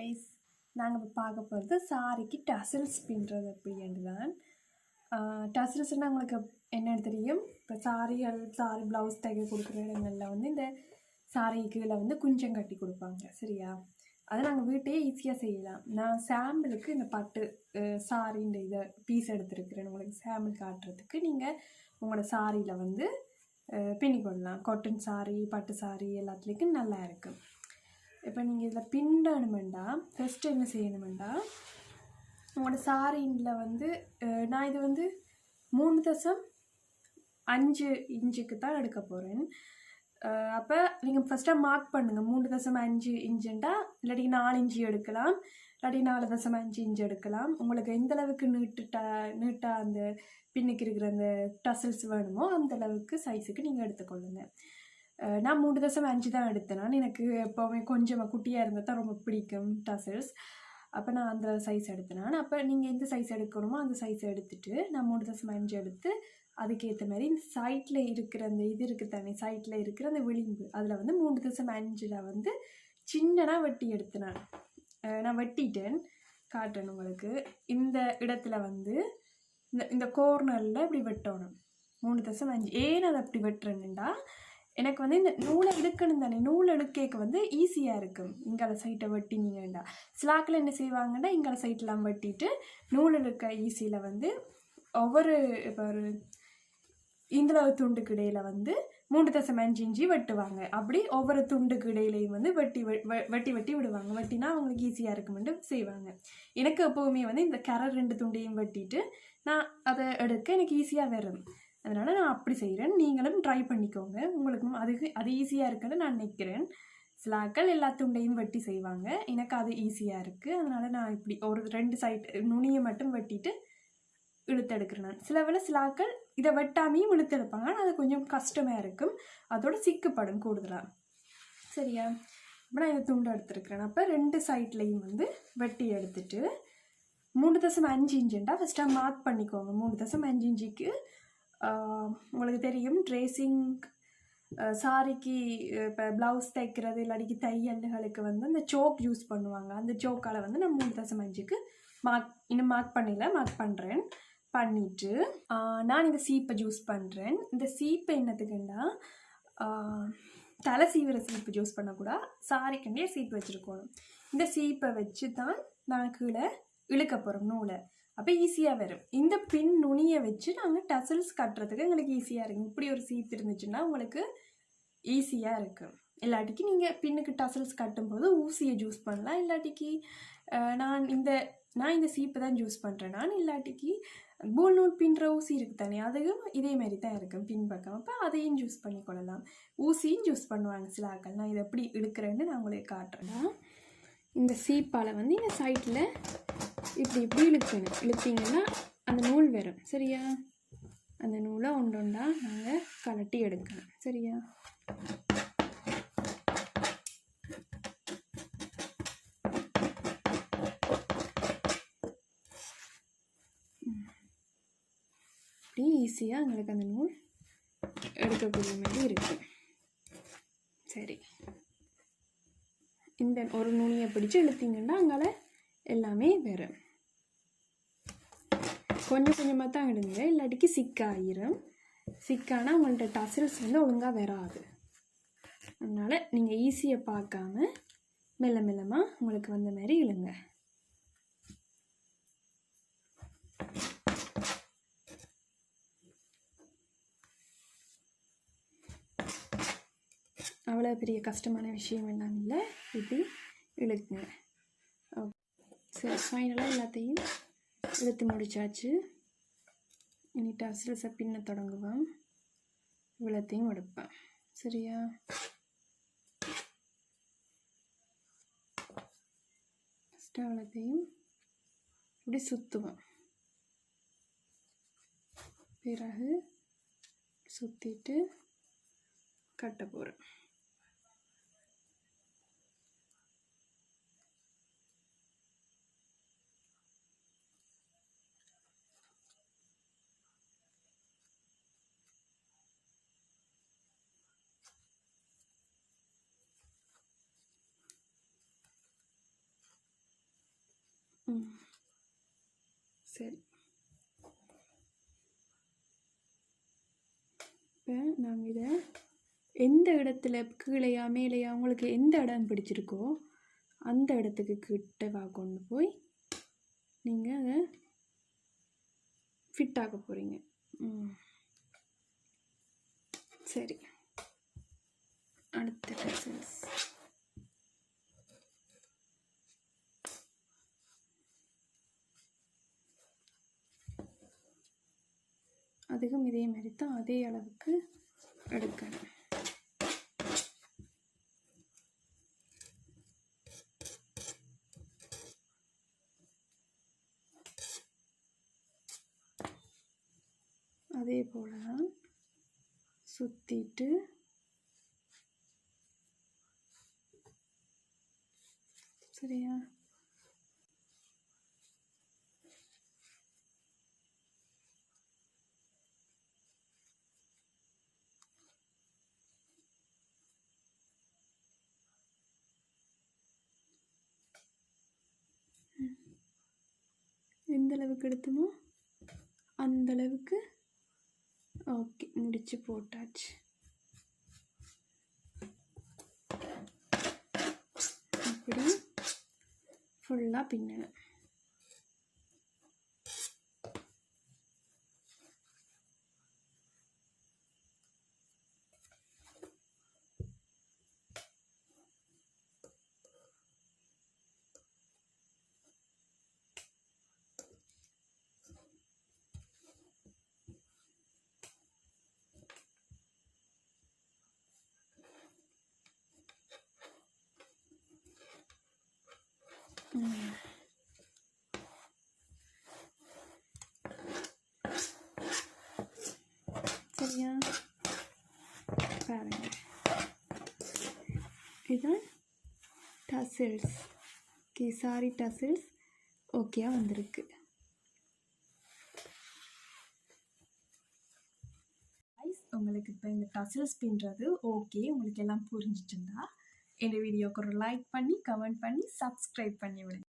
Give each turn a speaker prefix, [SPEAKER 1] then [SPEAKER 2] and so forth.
[SPEAKER 1] Guys, நாங்கள் இப்போ பார்க்க போகிறது சாரிக்கு டசல்ஸ் பின்னுறது எப்படின்னு தான். டசல்ஸ்னால் உங்களுக்கு என்னென்னு தெரியும். இப்போ சாரி ப்ளவுஸ் தைக்க கொடுக்குற இடங்களில் வந்து இந்த சாரி கீழே வந்து குஞ்சம் கட்டி கொடுப்பாங்க, சரியா? அதை நாங்கள் வீட்டையே ஈஸியாக செய்யலாம். நான் சாம்பிளுக்கு இந்த பட்டு சாரின்ற இதை பீஸ் எடுத்துருக்கிறேன். உங்களுக்கு சாம்பிள் காட்டுறதுக்கு நீங்கள் உங்களோட சாரியில் வந்து பின்னிக்கொள்ளலாம். காட்டன் சாரி, பட்டு சாரி எல்லாத்துலேயும் நல்லா இருக்கும். இப்போ நீங்கள் இதில் பின்னணுமெண்டா ஃபஸ்ட்டு என்ன செய்யணுமெண்டா, உங்களோட சாரியில் வந்து நான் இது வந்து 3.5 இன்ச்சுக்கு தான் எடுக்க போகிறேன். அப்போ நீங்கள் ஃபஸ்ட்டாக மார்க் பண்ணுங்கள். 3.5 இன்ச்சுண்டா இல்லாட்டி 4 இன்ச்சு எடுக்கலாம், இல்லாட்டி 4.5 இன்ச்சு எடுக்கலாம். உங்களுக்கு எந்தளவுக்கு நீட்டாக அந்த பின்னுக்கு இருக்கிற அந்த டசல்ஸ் வேணுமோ அந்தளவுக்கு சைஸுக்கு நீங்கள் எடுத்துக்கொள்ளுங்க. நான் 3.5 தான் எடுத்தேன். எனக்கு எப்போவுமே கொஞ்சமாக குட்டியாக இருந்தால் தான் ரொம்ப பிடிக்கும் டசல்ஸ். அப்போ நான் அந்த சைஸ் எடுத்தேன். அப்போ நீங்கள் எந்த சைஸ் எடுக்கணுமோ அந்த சைஸை எடுத்துகிட்டு நான் 3.5 எடுத்து அதுக்கேற்ற மாதிரி இந்த சைட்டில் இருக்கிற அந்த இது இருக்குது தானே, சைட்டில் இருக்கிற அந்த விளிம்பு அதில் வந்து 3.5 வந்து சின்னதாக வெட்டி எடுத்தேன். நான் வெட்டிட்டேன், காட்டுறேன் உங்களுக்கு. இந்த இடத்துல வந்து இந்த கோர்னரில் இப்படி வெட்டணும் 3.5. ஏன் அதை அப்படி வெட்டுறேன்னுண்டா, எனக்கு வந்து இந்த நூலை எடுக்கணும் தானே, நூல் எடுக்க வந்து ஈஸியாக இருக்கும். இங்கால சைட்டை வெட்டினீங்கண்டா, ஸ்லாக்கில் என்ன செய்வாங்கன்னா இங்கால சைட்டெலாம் வெட்டிட்டு நூல் எடுக்க ஈஸியில் வந்து ஒவ்வொரு இப்போ ஒரு இந்தளவு துண்டுக்கு இடையில் வந்து 3.5 இன்ச்சு வெட்டுவாங்க. அப்படி ஒவ்வொரு துண்டுக்கு இடையிலையும் வந்து வெட்டி விடுவாங்க. வெட்டினா அவங்களுக்கு ஈஸியாக இருக்குமென்று செய்வாங்க. எனக்கு எப்போவுமே வந்து இந்த கரை 2 துண்டையும் வெட்டிட்டு நான் அதை எடுக்க எனக்கு ஈஸியாக வரும். அதனால் நான் அப்படி செய்கிறேன். நீங்களும் ட்ரை பண்ணிக்கோங்க, உங்களுக்கும் அது ஈஸியாக இருக்குன்னு நான் நினைக்கிறேன். ஸ்லாக்கள் எல்லா துண்டையும் வெட்டி செய்வாங்க, எனக்கு அது ஈஸியாக இருக்குது. அதனால் நான் இப்படி ஒரு 2 சைட் நுனியை மட்டும் வெட்டிட்டு இழுத்தெடுக்கிறேன். நான் சில வேளை ஸ்லாக்கள் இதை வெட்டாமையும் இழுத்தெடுப்பாங்க, ஆனால் அது கொஞ்சம் கஷ்டமாக இருக்கும், அதோட சிக்குப்படும் கூடுதலாக, சரியா? இப்போ நான் இந்த துண்டை எடுத்துருக்கிறேன். அப்போ 2 சைட்லேயும் வந்து வெட்டி எடுத்துட்டு 3.5 இன்ச்சுண்டா ஃபஸ்ட்டாக மார்க் பண்ணிக்கோங்க. 3.5 இன்ச்சுக்கு உங்களுக்கு தெரியும் ட்ரேசிங் சாரிக்கு இப்போ ப்ளவுஸ் தைக்கிறது இல்லாட்டிக்கு தையல்களுக்கு வந்து அந்த சோக் யூஸ் பண்ணுவாங்க. அந்த சோக்கால் வந்து நான் 3.5க்கு இன்னும் மார்க் பண்ணுறேன். பண்ணிவிட்டு நான் இந்த சீப்பை யூஸ் பண்ணுறேன். இந்த சீப்பை என்னத்துக்குன்னா, தலை சீவிர சீப்பு யூஸ் பண்ணக்கூடாது, சாரிக்கண்டியே சீப்பு வச்சுருக்கணும். இந்த சீப்பை வச்சு தான் நான் கீழே இழுக்க போகிறோம் நூலை. அப்போ ஈஸியாக வரும். இந்த பின் நுனியை வச்சு நாங்கள் டசல்ஸ் கட்டுறதுக்கு எங்களுக்கு ஈஸியாக இருக்கும். இப்படி ஒரு சீப் இருந்துச்சுன்னா உங்களுக்கு ஈஸியாக இருக்கும். இல்லாட்டிக்கு நீங்கள் பின்னுக்கு டசல்ஸ் கட்டும்போது ஊசியை யூஸ் பண்ணலாம். இல்லாட்டிக்கு நான் இந்த சீப்பை தான் யூஸ் பண்ணுறேன். நான் இல்லாட்டிக்கு பூல் நூல் பின்னுற ஊசி இருக்குது தானே, அதுவும் இதேமாரி தான் இருக்கும் பின்பக்கம். அப்போ அதையும் யூஸ் பண்ணிக்கொள்ளலாம். ஊசியும் யூஸ் பண்ணுவாங்க சில ஆட்கள். நான் இதை எப்படி இழுக்கிறேன்னு நான் உங்களுக்கு காட்டுறேன். இந்த சீப்பால் வந்து இந்த சைட்டில் இப்படி இழுத்தீங்கன்னா அந்த நூல் வரும், சரியா? அந்த நூலை ஒன்றா நாங்கள் கலட்டி எடுக்கணும், சரியா? இப்படி ஈஸியாக எங்களுக்கு அந்த நூல் எடுக்கக்கூடிய மாதிரி இருக்கு, சரி? இந்த ஒரு நுனியை பிடிச்சி இழுத்தீங்கன்னா அங்கால எல்லாமே வரும். கொஞ்சம் கொஞ்சமாக தான் எடுங்க, இல்லாட்டிக்கு சிக்காயிரும். சிக்கானா உங்கள்கிட்ட டசல்ஸ் வந்து ஒழுங்காக வராது. அதனால் நீங்கள் ஈஸியை பார்க்காம மெல்ல மெல்லமாக உங்களுக்கு வந்த மாதிரி இழுங்க. அவ்வளோ பெரிய கஷ்டமான விஷயம் எல்லாம் இல்லை, இப்படி இழுக்குங்க. ஓகே, சரி, ஃபைனலாக எல்லாத்தையும் இழுத்து முடிச்சாச்சு. இனி டசல்ஸை பின்ன தொடங்குவேன், இவ்வளோத்தையும் எடுப்பேன், சரியா? ஃபஸ்ட்டு அவ்வளோத்தையும் இப்படி சுற்றுவேன், பிறகு சுற்றிட்டு கட்ட போகிறேன். சரி, இப்போ நாங்கள் இதை எந்த இடத்துல கீழையா மேலேயா உங்களுக்கு எந்த இடம் பிடிச்சிருக்கோ அந்த இடத்துக்கு கிட்டவா கொண்டு போய் நீங்கள் அதை ஃபிட் ஆக போகிறீங்க. சரி, அடுத்த டசல்ஸ். அதுக்கும் இதே மாதிரி தான் அதே அளவுக்கு எடுக்கணும். அதே போல் தான் சுற்றிட்டு சரியா? எந்த அளவுக்கு எடுத்தோமோ அந்த அளவுக்கு ஓகே, முடிச்சு போட்டாச்சு. இப்படி ஃபுல்லாக பின்னணும். சரியா? பாருங்க, இதுதான் டசில்ஸ். சாரி, டசில்ஸ் ஓகேயா வந்திருக்கு. உங்களுக்கு இப்போ இந்த டசில்ஸ் பின்னுறது ஓகே, உங்களுக்கு எல்லாம் புரிஞ்சிச்சுன்னா இந்த வீடியோக்கு ஒரு லைக் பண்ணி கமெண்ட் பண்ணி சப்ஸ்கிரைப் பண்ணி விடுங்க.